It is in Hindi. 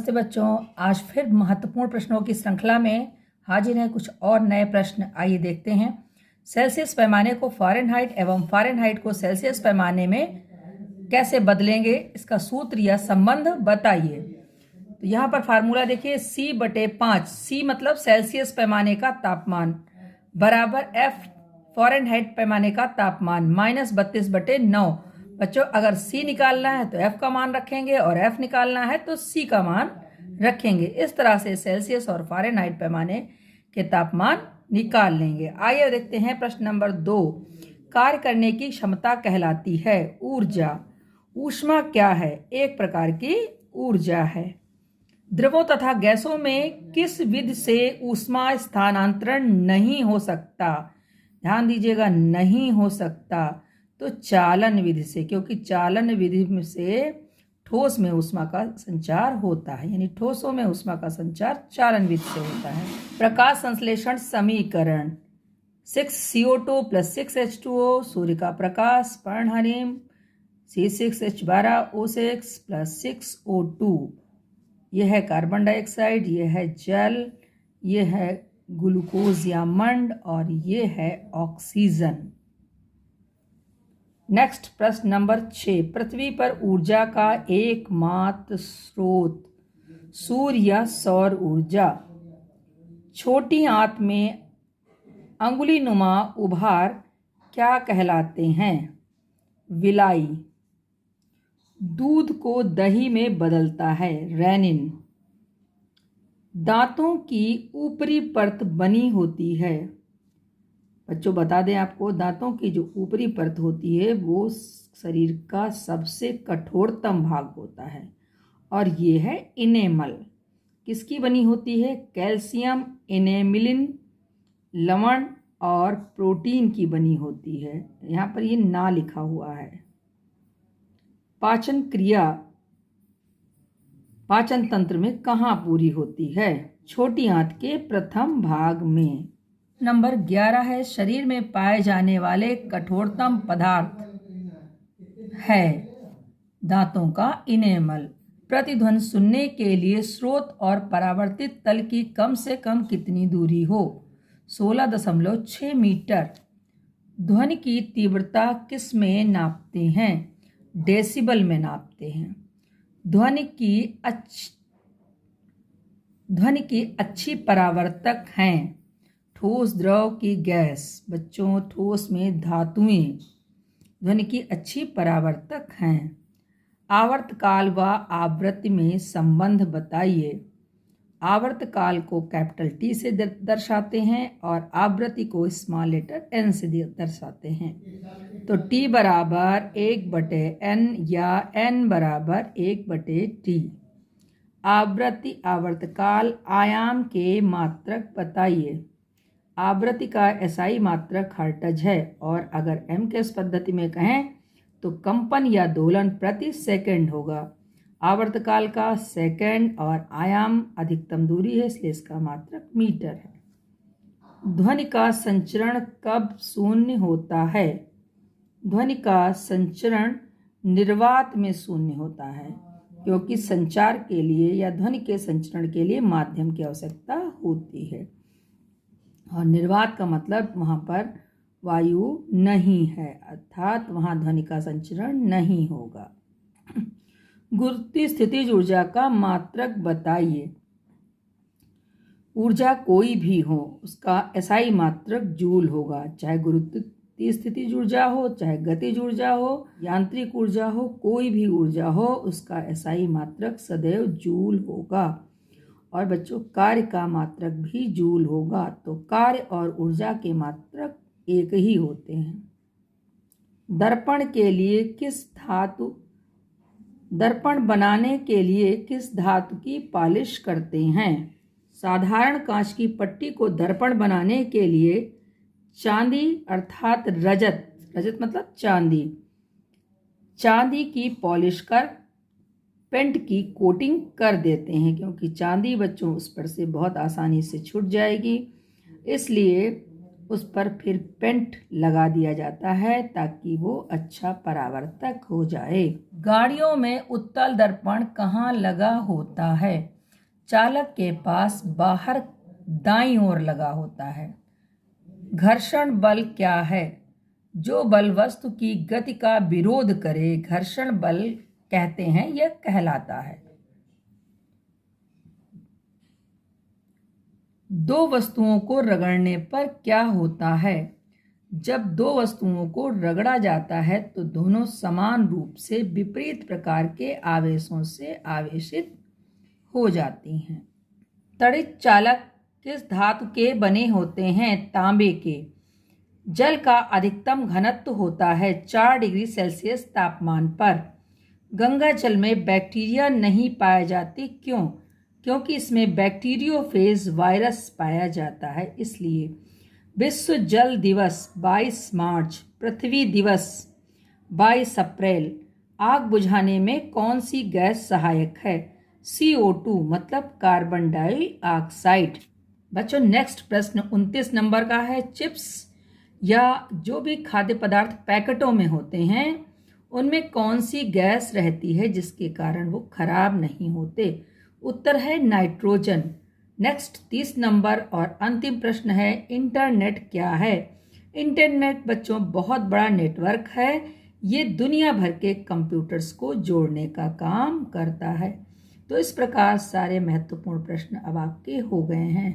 नमस्ते बच्चों, आज फिर महत्वपूर्ण प्रश्नों की श्रृंखला में हाजिर हैं कुछ और नए प्रश्न। आइए देखते हैं। सेल्सियस पैमाने को फ़ारेनहाइट एवं फ़ारेनहाइट को सेल्सियस पैमाने में कैसे बदलेंगे, इसका सूत्र या संबंध बताइए। तो यहाँ पर फार्मूला देखिए, C/5, C मतलब सेल्सियस पैमाने का तापमान, बराबर F फ़ारेनहाइट पैमाने का तापमान -32/9। बच्चों अगर C निकालना है तो F का मान रखेंगे और F निकालना है तो C का मान रखेंगे। इस तरह से सेल्सियस और फ़ारेनहाइट पैमाने के तापमान निकाल लेंगे। आइए देखते हैं प्रश्न नंबर 2। कार्य करने की क्षमता कहलाती है ऊर्जा। ऊष्मा क्या है? एक प्रकार की ऊर्जा है। द्रवों तथा गैसों में किस विधि से ऊष्मा स्थानांतरण नहीं हो सकता? ध्यान दीजिएगा, नहीं हो सकता। तो चालन विधि से, क्योंकि चालन विधि से ठोस में ऊष्मा का संचार होता है, यानी ठोसों में ऊष्मा का संचार चालन विधि से होता है। प्रकाश संश्लेषण समीकरण 6CO2 + 6H2O, सूर्य का प्रकाश, पर्णहरिम, C6H12O6 + 6O2। यह है कार्बन डाइऑक्साइड, यह है जल, यह है ग्लूकोज या मंड और यह है ऑक्सीजन। नेक्स्ट प्रश्न नंबर 6। पृथ्वी पर ऊर्जा का एकमात्र स्रोत सूर्य या सौर ऊर्जा। छोटी आंत में अंगुलीनुमा उभार क्या कहलाते हैं? विलाई। दूध को दही में बदलता है रेनिन। दांतों की ऊपरी परत बनी होती है। बच्चों बता दें आपको, दांतों की जो ऊपरी परत होती है वो शरीर का सबसे कठोरतम भाग होता है और ये है इनेमल। किसकी बनी होती है? कैल्शियम, इनेमिलिन, लवण और प्रोटीन की बनी होती है। यहाँ पर ये ना लिखा हुआ है। पाचन क्रिया पाचन तंत्र में कहाँ पूरी होती है? छोटी आंत के प्रथम भाग में। नंबर 11 है, शरीर में पाए जाने वाले कठोरतम पदार्थ है दांतों का इनेमल। प्रतिध्वनि सुनने के लिए स्रोत और परावर्तित तल की कम से कम कितनी दूरी हो? 16.6 मीटर। ध्वनि की तीव्रता किस में नापते हैं? डेसिबल में नापते हैं। ध्वनि की अच्छी परावर्तक हैं ठोस, द्रव की गैस। बच्चों ठोस में धातुएं ध्वनि की अच्छी परावर्तक हैं। आवर्तकाल व आवृत्ति में संबंध बताइए। आवर्तकाल को कैपिटल T से दर्शाते हैं और आवृत्ति को स्मॉल लेटर n से दर्शाते हैं। तो T बराबर 1/n या n बराबर 1/T। आवृत्ति आवर्तकाल आयाम के मात्रक बताइए। आवृत्ति का SI मात्रक हर्ट्ज है और अगर MKS पद्धति में कहें तो कंपन या दोलन प्रति सेकंड होगा। आवर्तकाल का सेकंड और आयाम अधिकतम दूरी है, इसलिए इसका मात्रक मीटर है। ध्वनि का संचरण कब शून्य होता है? ध्वनि का संचरण निर्वात में शून्य होता है, क्योंकि संचार के लिए या ध्वनि के संचरण के लिए माध्यम की आवश्यकता होती है और निर्वात का मतलब वहाँ पर वायु नहीं है, अर्थात वहाँ ध्वनि का संचरण नहीं होगा। गुरुत्वीय स्थितिज ऊर्जा का मात्रक बताइए। ऊर्जा कोई भी हो उसका SI मात्रक जूल होगा, चाहे गुरुत्वीय स्थितिज ऊर्जा हो, चाहे गतिज ऊर्जा हो, यांत्रिक ऊर्जा हो, कोई भी ऊर्जा हो उसका SI मात्रक सदैव जूल होगा। और बच्चों कार्य का मात्रक भी जूल होगा। तो कार्य और ऊर्जा के मात्रक एक ही होते हैं। दर्पण बनाने के लिए किस धातु की पॉलिश करते हैं? साधारण कांच की पट्टी को दर्पण बनाने के लिए चांदी अर्थात रजत मतलब चांदी की पॉलिश कर पेंट की कोटिंग कर देते हैं, क्योंकि चांदी बच्चों उस पर से बहुत आसानी से छूट जाएगी, इसलिए उस पर फिर पेंट लगा दिया जाता है ताकि वो अच्छा परावर्तक हो जाए। गाड़ियों में उत्तल दर्पण कहाँ लगा होता है? चालक के पास बाहर दाईं ओर लगा होता है। घर्षण बल क्या है? जो बल वस्तु की गति का विरोध करे घर्षण बल कहते हैं, यह कहलाता है। दो वस्तुओं को रगड़ने पर क्या होता है? जब दो वस्तुओं को रगड़ा जाता है तो दोनों समान रूप से विपरीत प्रकार के आवेशों से आवेशित हो जाती हैं। तड़ित चालक किस धातु के बने होते हैं? तांबे के। जल का अधिकतम घनत्व होता है 4 डिग्री सेल्सियस तापमान पर। गंगा जल में बैक्टीरिया नहीं पाए जाते, क्यों? क्योंकि इसमें बैक्टीरियोफेज वायरस पाया जाता है, इसलिए। विश्व जल दिवस 22 मार्च, पृथ्वी दिवस 22 अप्रैल। आग बुझाने में कौन सी गैस सहायक है? CO2 मतलब कार्बन डाइऑक्साइड। बच्चों नेक्स्ट प्रश्न 29 नंबर का है। चिप्स या जो भी खाद्य पदार्थ पैकेटों में होते हैं उनमें कौन सी गैस रहती है जिसके कारण वो खराब नहीं होते? उत्तर है नाइट्रोजन। नेक्स्ट 30 नंबर और अंतिम प्रश्न है, इंटरनेट क्या है? इंटरनेट बच्चों बहुत बड़ा नेटवर्क है। ये दुनिया भर के कंप्यूटर्स को जोड़ने का काम करता है। तो इस प्रकार सारे महत्वपूर्ण प्रश्न अब आपके हो गए हैं।